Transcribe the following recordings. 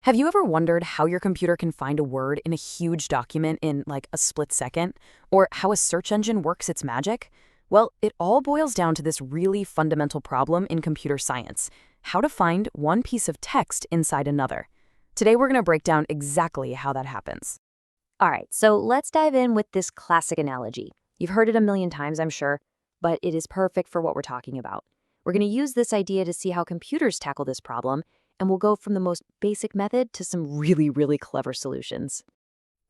Have you ever wondered how your computer can find a word in a huge document in like a split second? Or how a search engine works its magic? Well, it all boils down to this really fundamental problem in computer science: how to find one piece of text inside another. Today we're going to break down exactly how that happens. All right, so let's dive in with this classic analogy. You've heard it a million times, I'm sure, but it is perfect for what we're talking about. We're going to use this idea to see how computers tackle this problem, and we'll go from the most basic method to some really clever solutions.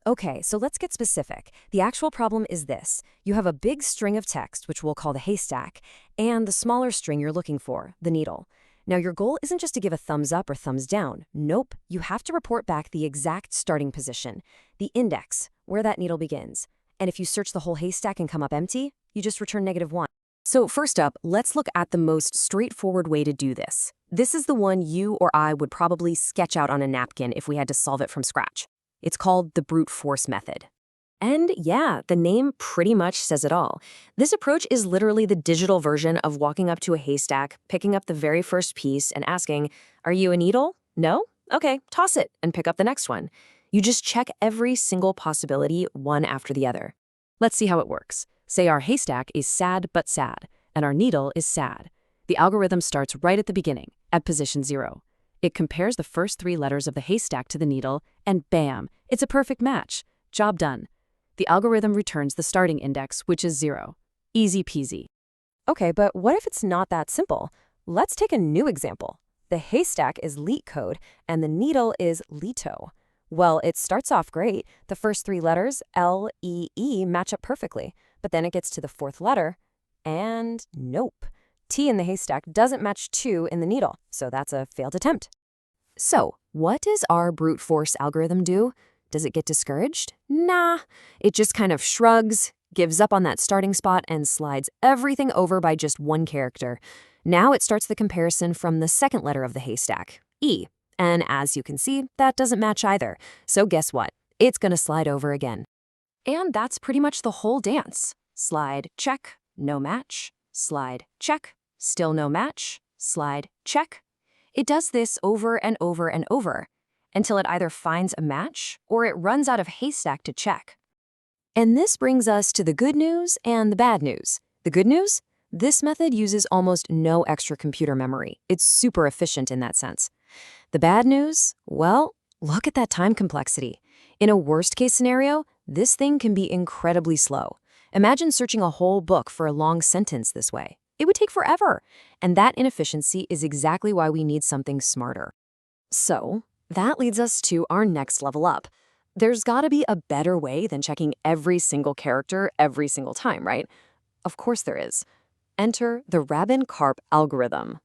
Okay, so let's get specific. The actual problem is this. You have a big string of text, which we'll call the haystack, and the smaller string you're looking for, the needle. Now, your goal isn't just to give a thumbs up or thumbs down. Nope, you have to report back the exact starting position, the index, where that needle begins. And if you search the whole haystack and come up empty, you just return -1. So first up, let's look at the most straightforward way to do this. This is the one you or I would probably sketch out on a napkin if we had to solve it from scratch. It's called the brute force method. And yeah, the name pretty much says it all. This approach is literally the digital version of walking up to a haystack, picking up the very first piece and asking, "Are you a needle? No? Okay, toss it and pick up the next one." You just check every single possibility one after the other. Let's see how it works. Say our haystack is sad but sad, and our needle is sad. The algorithm starts right at the beginning, at position 0. It compares the first 3 letters of the haystack to the needle, and bam, it's a perfect match. Job done. The algorithm returns the starting index, which is 0. Easy peasy. Okay, but what if it's not that simple? Let's take a new example. The haystack is LeetCode, and the needle is Leto. Well, it starts off great. The first 3 letters, L, E, E, match up perfectly. But then it gets to the 4th letter, and nope. T in the haystack doesn't match 2 in the needle, so that's a failed attempt. So, what does our brute force algorithm do? Does it get discouraged? Nah. It just kind of shrugs, gives up on that starting spot, and slides everything over by just 1 character. Now it starts the comparison from the second letter of the haystack, E. And as you can see, that doesn't match either. So guess what? It's going to slide over again. And that's pretty much the whole dance. Slide, check, no match. Slide, check, still no match. Slide, check. It does this over and over and over until it either finds a match or it runs out of haystack to check. And this brings us to the good news and the bad news. The good news? This method uses almost no extra computer memory. It's super efficient in that sense. The bad news? Well, look at that time complexity. In a worst-case scenario, this thing can be incredibly slow. Imagine searching a whole book for a long sentence this way. It would take forever. And that inefficiency is exactly why we need something smarter. So, that leads us to our next level up. There's gotta be a better way than checking every single character every single time, right? Of course there is. Enter the Rabin-Karp algorithm.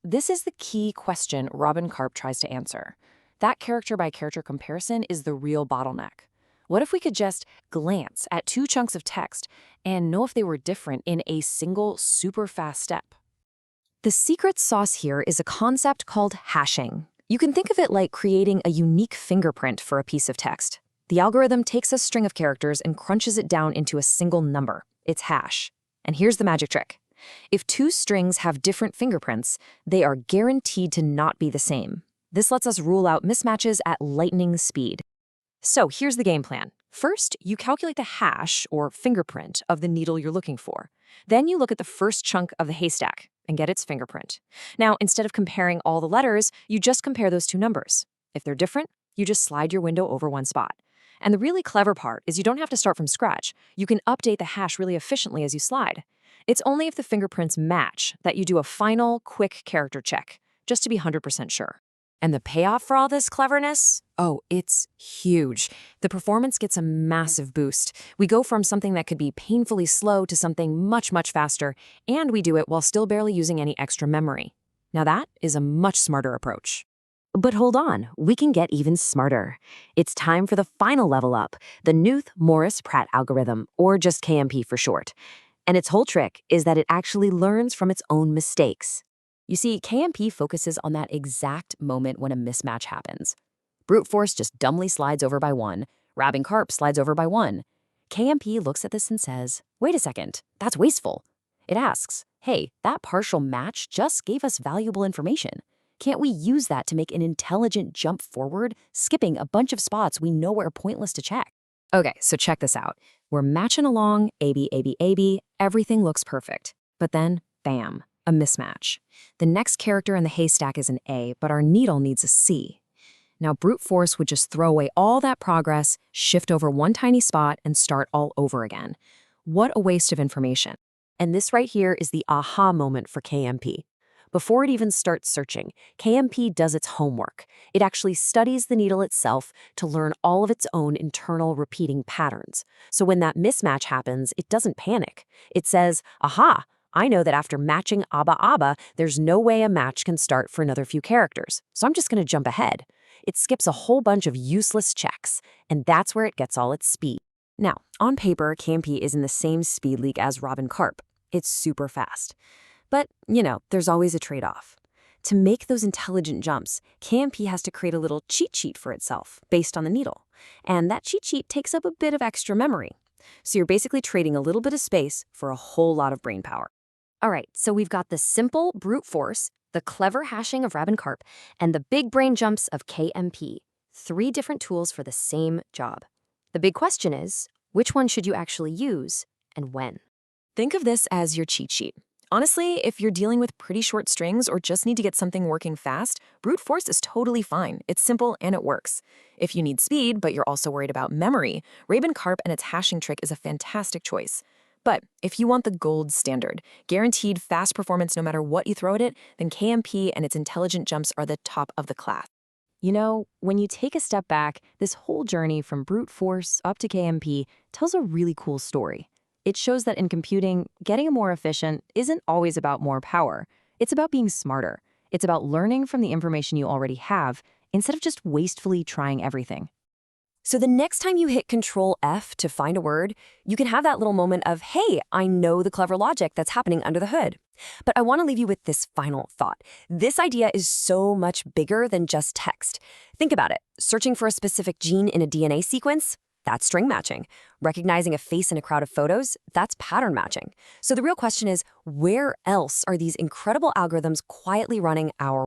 This is the key question Rabin-Karp tries to answer. That character-by-character comparison is the real bottleneck. What if we could just glance at 2 chunks of text and know if they were different in a single super fast step? The secret sauce here is a concept called hashing. You can think of it like creating a unique fingerprint for a piece of text. The algorithm takes a string of characters and crunches it down into a single number, its hash. And here's the magic trick. If 2 strings have different fingerprints, they are guaranteed to not be the same. This lets us rule out mismatches at lightning speed. So here's the game plan. First, you calculate the hash, or fingerprint, of the needle you're looking for. Then you look at the first chunk of the haystack and get its fingerprint. Now, instead of comparing all the letters, you just compare those 2 numbers. If they're different, you just slide your window over 1 spot. And the really clever part is you don't have to start from scratch. You can update the hash really efficiently as you slide. It's only if the fingerprints match that you do a final, quick character check, just to be 100% sure. And the payoff for all this cleverness? Oh, it's huge. The performance gets a massive boost. We go from something that could be painfully slow to something much faster, and we do it while still barely using any extra memory. Now that is a much smarter approach. But hold on, we can get even smarter. It's time for the final level up, the Knuth-Morris-Pratt algorithm, or just KMP for short. And its whole trick is that it actually learns from its own mistakes. You see, KMP focuses on that exact moment when a mismatch happens. Brute force just dumbly slides over by 1. Rabin-Karp slides over by 1. KMP looks at this and says, wait a second, that's wasteful. It asks, hey, that partial match just gave us valuable information. Can't we use that to make an intelligent jump forward, skipping a bunch of spots we know are pointless to check? Okay, so check this out. We're matching along, A, B, A, B, A, B, everything looks perfect. But then, bam, a mismatch. The next character in the haystack is an A, but our needle needs a C. Now, brute force would just throw away all that progress, shift over one tiny spot, and start all over again. What a waste of information. And this right here is the aha moment for KMP. Before it even starts searching, KMP does its homework. It actually studies the needle itself to learn all of its own internal repeating patterns. So when that mismatch happens, it doesn't panic. It says, aha, I know that after matching aaaa aaaa, there's no way a match can start for another few characters. So I'm just going to jump ahead. It skips a whole bunch of useless checks, and that's where it gets all its speed. Now, on paper, KMP is in the same speed league as Robin Carp. It's super fast. But, there's always a trade-off. To make those intelligent jumps, KMP has to create a little cheat sheet for itself based on the needle. And that cheat sheet takes up a bit of extra memory. So you're basically trading a little bit of space for a whole lot of brain power. All right, so we've got the simple brute force, the clever hashing of Robin Carp, and the big brain jumps of KMP. 3 different tools for the same job. The big question is, which one should you actually use and when? Think of this as your cheat sheet. Honestly, if you're dealing with pretty short strings or just need to get something working fast, brute force is totally fine. It's simple and it works. If you need speed, but you're also worried about memory, Robin Carp and its hashing trick is a fantastic choice. But if you want the gold standard, guaranteed fast performance no matter what you throw at it, then KMP and its intelligent jumps are the top of the class. When you take a step back, this whole journey from brute force up to KMP tells a really cool story. It shows that in computing, getting more efficient isn't always about more power. It's about being smarter. It's about learning from the information you already have instead of just wastefully trying everything. So the next time you hit Control F to find a word, you can have that little moment of, hey, I know the clever logic that's happening under the hood. But I want to leave you with this final thought. This idea is so much bigger than just text. Think about it. Searching for a specific gene in a DNA sequence? That's string matching. Recognizing a face in a crowd of photos? That's pattern matching. So the real question is, where else are these incredible algorithms quietly running our